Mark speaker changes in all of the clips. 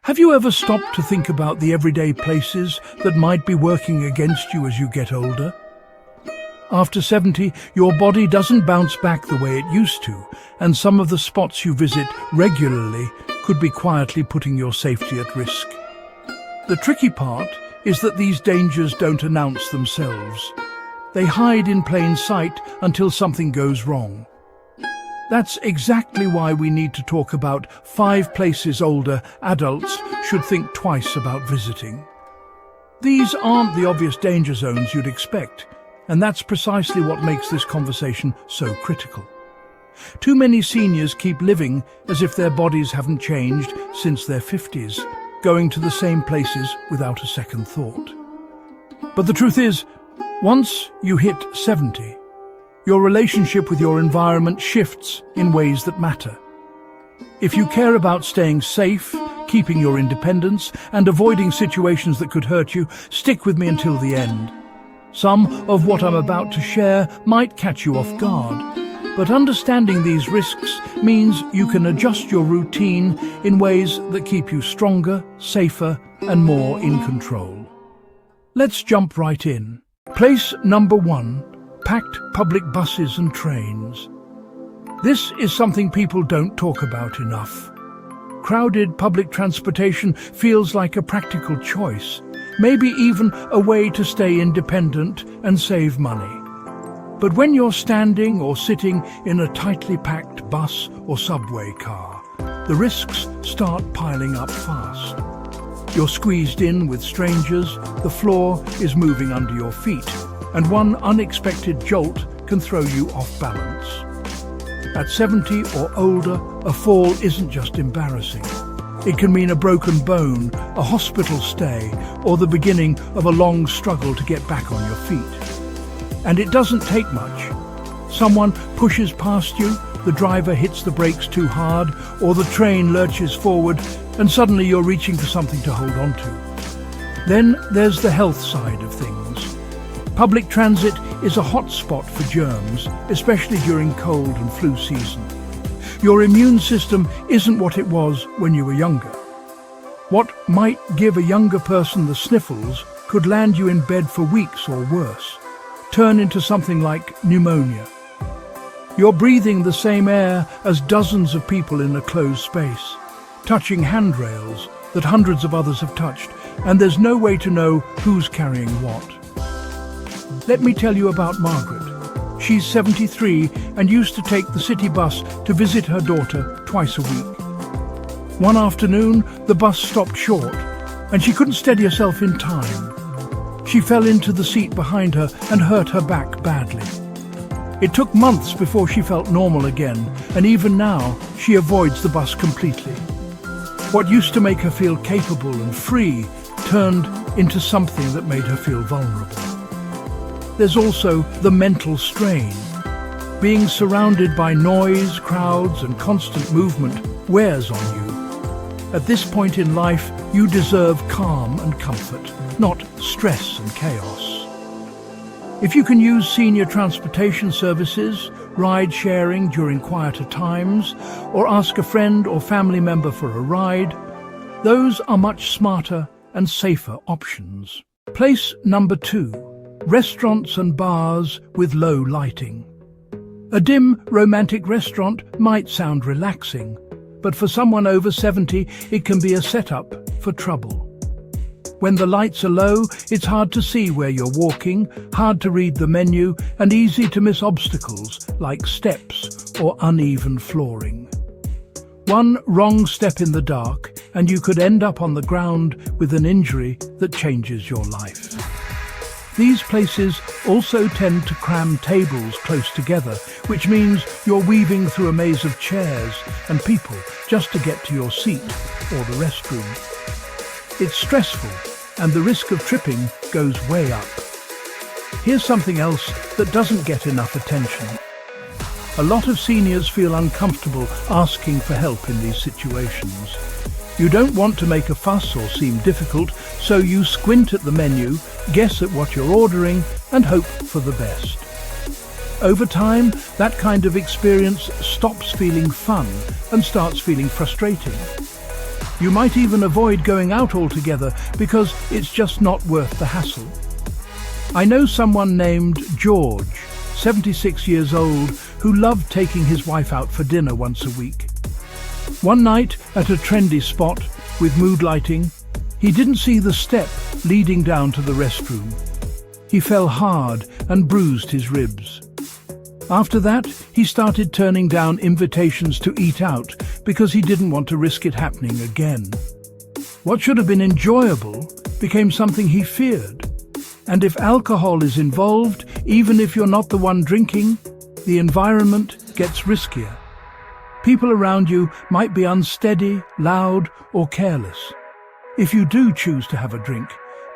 Speaker 1: Have you ever stopped to think about the everyday places that might be working against you as you get older? After 70, your body doesn't bounce back the way it used to, and some of the spots you visit regularly could be quietly putting your safety at risk. The tricky part is that these dangers don't announce themselves. They hide in plain sight until something goes wrong. That's exactly why we need to talk about 5 places older adults should think twice about visiting. These aren't the obvious danger zones you'd expect, and that's precisely what makes this conversation so critical. Too many seniors keep living as if their bodies haven't changed since their 50s, going to the same places without a second thought. But the truth is, once you hit 70, your relationship with your environment shifts in ways that matter. If you care about staying safe, keeping your independence, and avoiding situations that could hurt you, stick with me until the end. Some of what I'm about to share might catch you off guard, but understanding these risks means you can adjust your routine in ways that keep you stronger, safer, and more in control. Let's jump right in. Place number 1. Packed public buses and trains. This is something people don't talk about enough. Crowded public transportation feels like a practical choice, maybe even a way to stay independent and save money. But when you're standing or sitting in a tightly packed bus or subway car, the risks start piling up fast. You're squeezed in with strangers, the floor is moving under your feet, and one unexpected jolt can throw you off balance. At 70 or older, a fall isn't just embarrassing. It can mean a broken bone, a hospital stay, or the beginning of a long struggle to get back on your feet. And it doesn't take much. Someone pushes past you, the driver hits the brakes too hard, or the train lurches forward, and suddenly you're reaching for something to hold on to. Then there's the health side of things. Public transit is a hot spot for germs, especially during cold and flu season. Your immune system isn't what it was when you were younger. What might give a younger person the sniffles could land you in bed for weeks or worse, turn into something like pneumonia. You're breathing the same air as dozens of people in a closed space, touching handrails that hundreds of others have touched, and there's no way to know who's carrying what. Let me tell you about Margaret. She's 73 and used to take the city bus to visit her daughter twice a week. One afternoon, the bus stopped short, and she couldn't steady herself in time. She fell into the seat behind her and hurt her back badly. It took months before she felt normal again, and even now, she avoids the bus completely. What used to make her feel capable and free turned into something that made her feel vulnerable. There's also the mental strain. Being surrounded by noise, crowds, and constant movement wears on you. At this point in life, you deserve calm and comfort, not stress and chaos. If you can use senior transportation services, ride sharing during quieter times, or ask a friend or family member for a ride, those are much smarter and safer options. Place number 2. Restaurants and bars with low lighting. A dim, romantic restaurant might sound relaxing, but for someone over 70, it can be a setup for trouble. When the lights are low, it's hard to see where you're walking, hard to read the menu, and easy to miss obstacles like steps or uneven flooring. One wrong step in the dark, and you could end up on the ground with an injury that changes your life. These places also tend to cram tables close together, which means you're weaving through a maze of chairs and people just to get to your seat or the restroom. It's stressful, and the risk of tripping goes way up. Here's something else that doesn't get enough attention. A lot of seniors feel uncomfortable asking for help in these situations. You don't want to make a fuss or seem difficult, so you squint at the menu, guess at what you're ordering, and hope for the best. Over time, that kind of experience stops feeling fun and starts feeling frustrating. You might even avoid going out altogether because it's just not worth the hassle. I know someone named George, 76 years old, who loved taking his wife out for dinner once a week. One night at a trendy spot with mood lighting, he didn't see the step leading down to the restroom. He fell hard and bruised his ribs. After that, he started turning down invitations to eat out because he didn't want to risk it happening again. What should have been enjoyable became something he feared. And if alcohol is involved, even if you're not the one drinking, the environment gets riskier. People around you might be unsteady, loud, or careless. If you do choose to have a drink,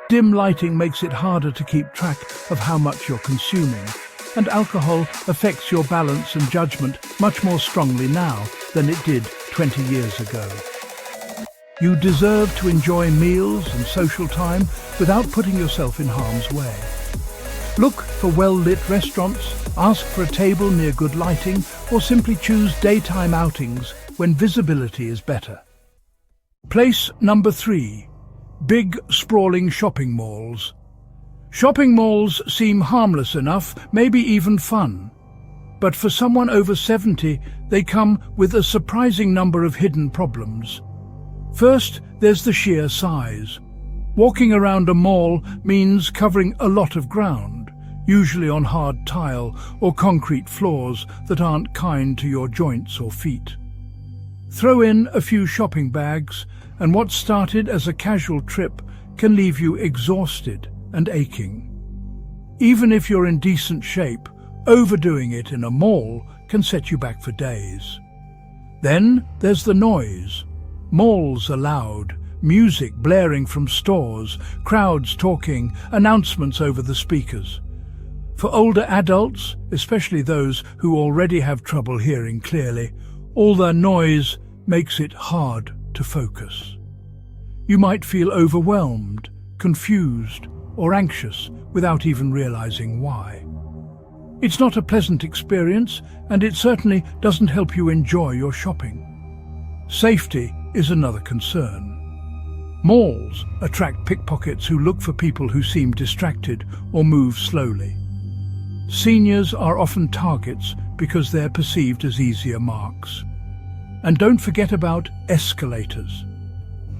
Speaker 1: dim lighting makes it harder to keep track of how much you're consuming, and alcohol affects your balance and judgment much more strongly now than it did 20 years ago. You deserve to enjoy meals and social time without putting yourself in harm's way. Look for well-lit restaurants, ask for a table near good lighting, or simply choose daytime outings when visibility is better. Place number 3. Big, sprawling shopping malls. Shopping malls seem harmless enough, maybe even fun. But for someone over 70, they come with a surprising number of hidden problems. First, there's the sheer size. Walking around a mall means covering a lot of ground, usually on hard tile or concrete floors that aren't kind to your joints or feet. Throw in a few shopping bags, and what started as a casual trip can leave you exhausted and aching. Even if you're in decent shape, overdoing it in a mall can set you back for days. Then there's the noise. Malls are loud, music blaring from stores, crowds talking, announcements over the speakers. For older adults, especially those who already have trouble hearing clearly, all the noise makes it hard to focus. You might feel overwhelmed, confused, or anxious without even realizing why. It's not a pleasant experience, and it certainly doesn't help you enjoy your shopping. Safety is another concern. Malls attract pickpockets who look for people who seem distracted or move slowly. Seniors are often targets because they're perceived as easier marks. And don't forget about escalators.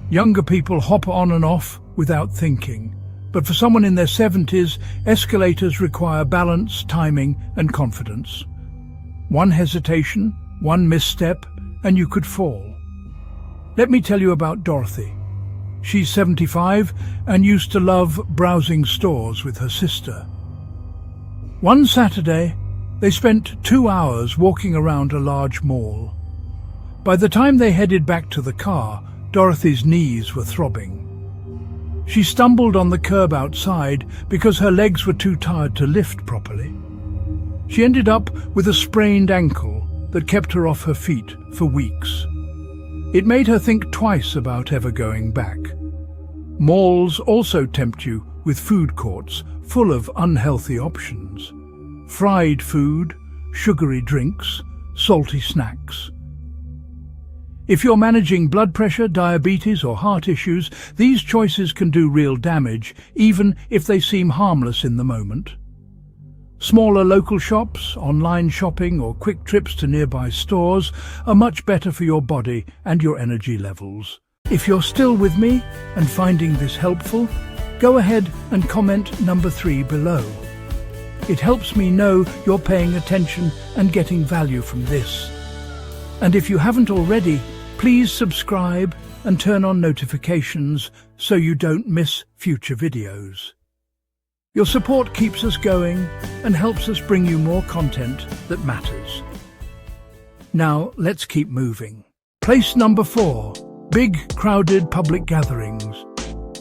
Speaker 1: Younger people hop on and off without thinking, but for someone in their 70s, escalators require balance, timing, and confidence. One hesitation, one misstep, and you could fall. Let me tell you about Dorothy. She's 75 and used to love browsing stores with her sister. One Saturday, they spent 2 hours walking around a large mall. By the time they headed back to the car, Dorothy's knees were throbbing. She stumbled on the curb outside because her legs were too tired to lift properly. She ended up with a sprained ankle that kept her off her feet for weeks. It made her think twice about ever going back. Malls also tempt you with food courts full of unhealthy options. Fried food, sugary drinks, salty snacks. If you're managing blood pressure, diabetes, or heart issues, these choices can do real damage, even if they seem harmless in the moment. Smaller local shops, online shopping, or quick trips to nearby stores are much better for your body and your energy levels. If you're still with me and finding this helpful, go ahead and comment number 3 below. It helps me know you're paying attention and getting value from this. And if you haven't already, please subscribe and turn on notifications so you don't miss future videos. Your support keeps us going and helps us bring you more content that matters. Now, let's keep moving. Place number 4. Big, crowded public gatherings.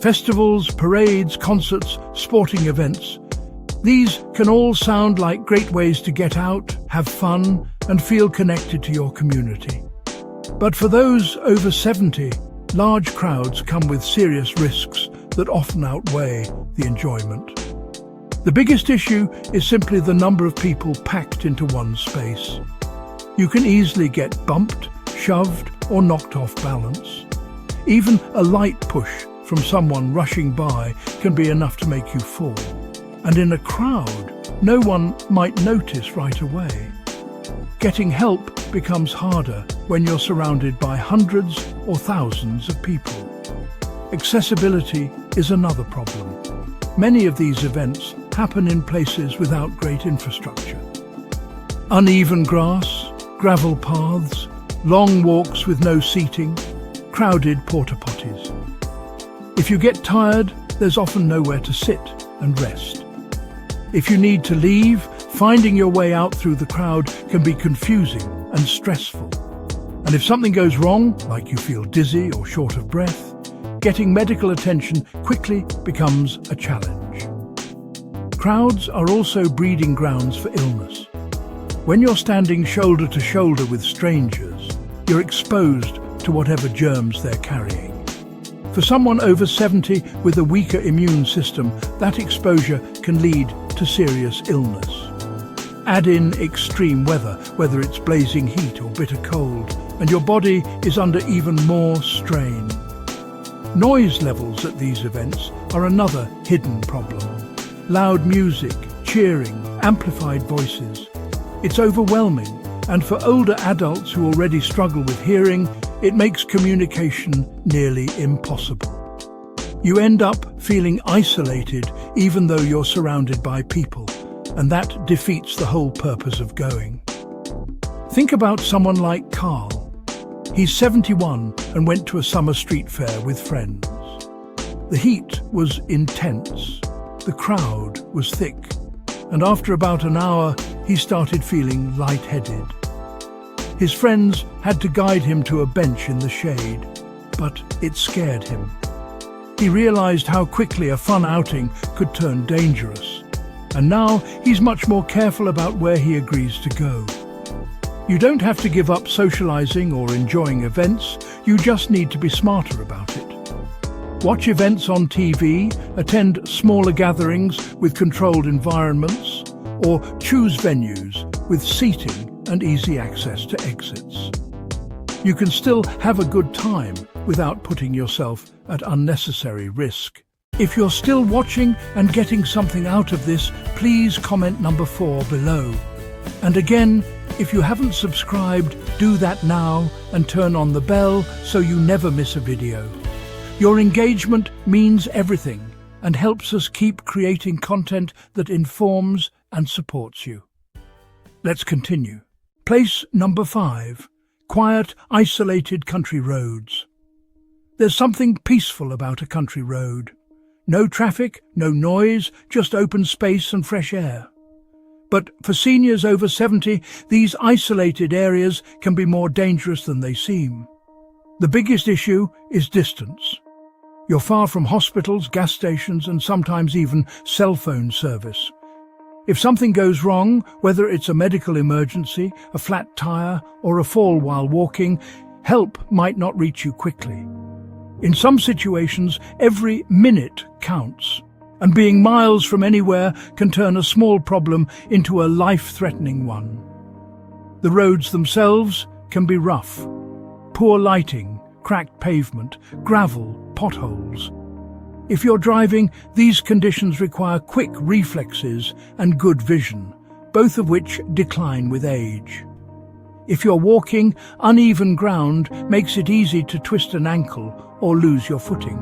Speaker 1: Festivals, parades, concerts, sporting events. These can all sound like great ways to get out, have fun, and feel connected to your community. But for those over 70, large crowds come with serious risks that often outweigh the enjoyment. The biggest issue is simply the number of people packed into one space. You can easily get bumped, shoved, or knocked off balance. Even a light push from someone rushing by can be enough to make you fall. And in a crowd, no one might notice right away. Getting help becomes harder when you're surrounded by hundreds or thousands of people. Accessibility is another problem. Many of these events happen in places without great infrastructure. Uneven grass, gravel paths, long walks with no seating, crowded porta potties. If you get tired, there's often nowhere to sit and rest. If you need to leave, finding your way out through the crowd can be confusing and stressful. And if something goes wrong, like you feel dizzy or short of breath, getting medical attention quickly becomes a challenge. Crowds are also breeding grounds for illness. When you're standing shoulder to shoulder with strangers, you're exposed to whatever germs they're carrying. For someone over 70 with a weaker immune system, that exposure can lead to serious illness. Add in extreme weather, whether it's blazing heat or bitter cold, and your body is under even more strain. Noise levels at these events are another hidden problem. Loud music, cheering, amplified voices. It's overwhelming, and for older adults who already struggle with hearing, it makes communication nearly impossible. You end up feeling isolated even though you're surrounded by people, and that defeats the whole purpose of going. Think about someone like Carl. He's 71 and went to a summer street fair with friends. The heat was intense, the crowd was thick, and after about an hour, he started feeling lightheaded. His friends had to guide him to a bench in the shade, but it scared him. He realized how quickly a fun outing could turn dangerous, and now he's much more careful about where he agrees to go. You don't have to give up socializing or enjoying events, you just need to be smarter about it. Watch events on TV, attend smaller gatherings with controlled environments, or choose venues with seating and easy access to exits. You can still have a good time without putting yourself at unnecessary risk. If you're still watching and getting something out of this, please comment number 4 below. And again, if you haven't subscribed, do that now and turn on the bell so you never miss a video. Your engagement means everything and helps us keep creating content that informs and supports you. Let's continue. Place number 5. Quiet, isolated country roads. There's something peaceful about a country road. No traffic, no noise, just open space and fresh air. But for seniors over 70, these isolated areas can be more dangerous than they seem. The biggest issue is distance. You're far from hospitals, gas stations, and sometimes even cell phone service. If something goes wrong, whether it's a medical emergency, a flat tire, or a fall while walking, help might not reach you quickly. In some situations, every minute counts, and being miles from anywhere can turn a small problem into a life-threatening one. The roads themselves can be rough. Poor lighting, cracked pavement, gravel, potholes. If you're driving, these conditions require quick reflexes and good vision, both of which decline with age. If you're walking, uneven ground makes it easy to twist an ankle or lose your footing.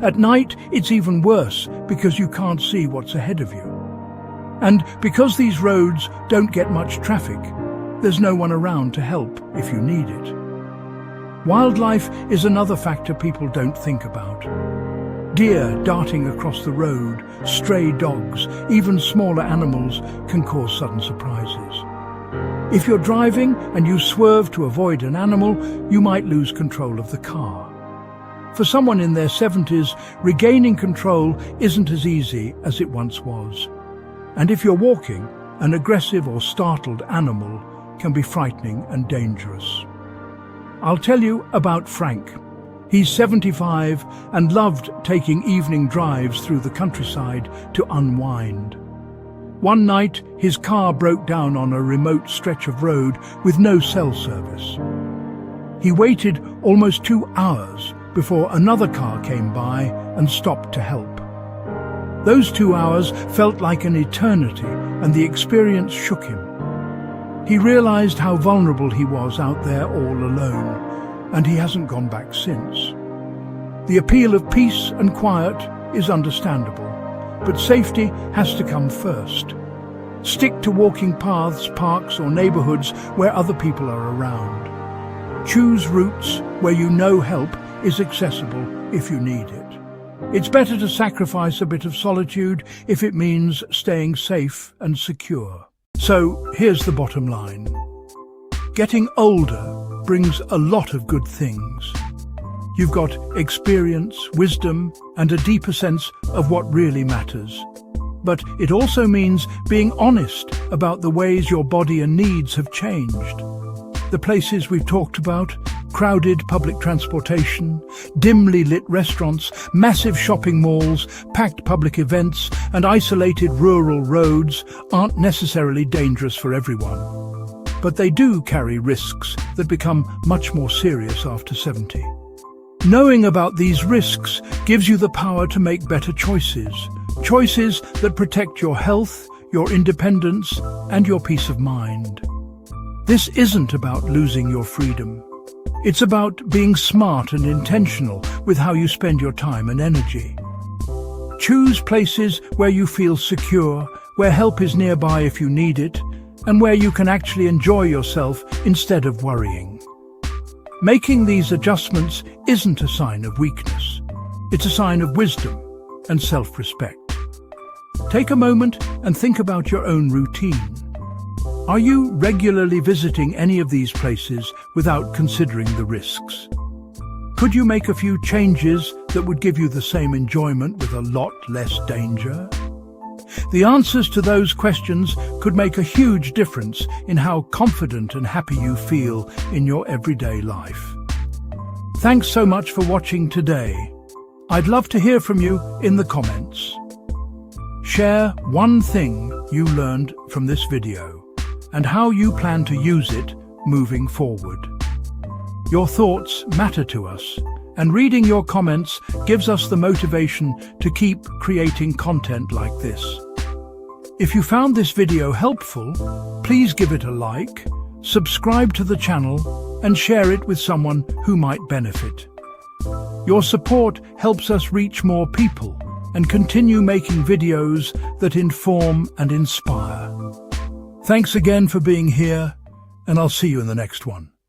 Speaker 1: At night, it's even worse because you can't see what's ahead of you. And because these roads don't get much traffic, there's no one around to help if you need it. Wildlife is another factor people don't think about. Deer darting across the road, stray dogs, even smaller animals can cause sudden surprises. If you're driving and you swerve to avoid an animal, you might lose control of the car. For someone in their 70s, regaining control isn't as easy as it once was. And if you're walking, an aggressive or startled animal can be frightening and dangerous. I'll tell you about Frank. He's 75 and loved taking evening drives through the countryside to unwind. One night, his car broke down on a remote stretch of road with no cell service. He waited almost 2 hours before another car came by and stopped to help. Those 2 hours felt like an eternity, and the experience shook him. He realized how vulnerable he was out there all alone, and he hasn't gone back since. The appeal of peace and quiet is understandable, but safety has to come first. Stick to walking paths, parks, or neighborhoods where other people are around. Choose routes where you know help is accessible if you need it. It's better to sacrifice a bit of solitude if it means staying safe and secure. So here's the bottom line. Getting older brings a lot of good things. You've got experience, wisdom, and a deeper sense of what really matters. But it also means being honest about the ways your body and needs have changed. The places we've talked about, crowded public transportation, dimly lit restaurants, massive shopping malls, packed public events, and isolated rural roads aren't necessarily dangerous for everyone. But they do carry risks that become much more serious after 70. Knowing about these risks gives you the power to make better choices. Choices that protect your health, your independence, and your peace of mind. This isn't about losing your freedom. It's about being smart and intentional with how you spend your time and energy. Choose places where you feel secure, where help is nearby if you need it, and where you can actually enjoy yourself instead of worrying. Making these adjustments isn't a sign of weakness. It's a sign of wisdom and self-respect. Take a moment and think about your own routine. Are you regularly visiting any of these places without considering the risks? Could you make a few changes that would give you the same enjoyment with a lot less danger? The answers to those questions could make a huge difference in how confident and happy you feel in your everyday life. Thanks so much for watching today. I'd love to hear from you in the comments. Share one thing you learned from this video and how you plan to use it moving forward. Your thoughts matter to us, and reading your comments gives us the motivation to keep creating content like this. If you found this video helpful, please give it a like, subscribe to the channel, and share it with someone who might benefit. Your support helps us reach more people and continue making videos that inform and inspire. Thanks again for being here, and I'll see you in the next one.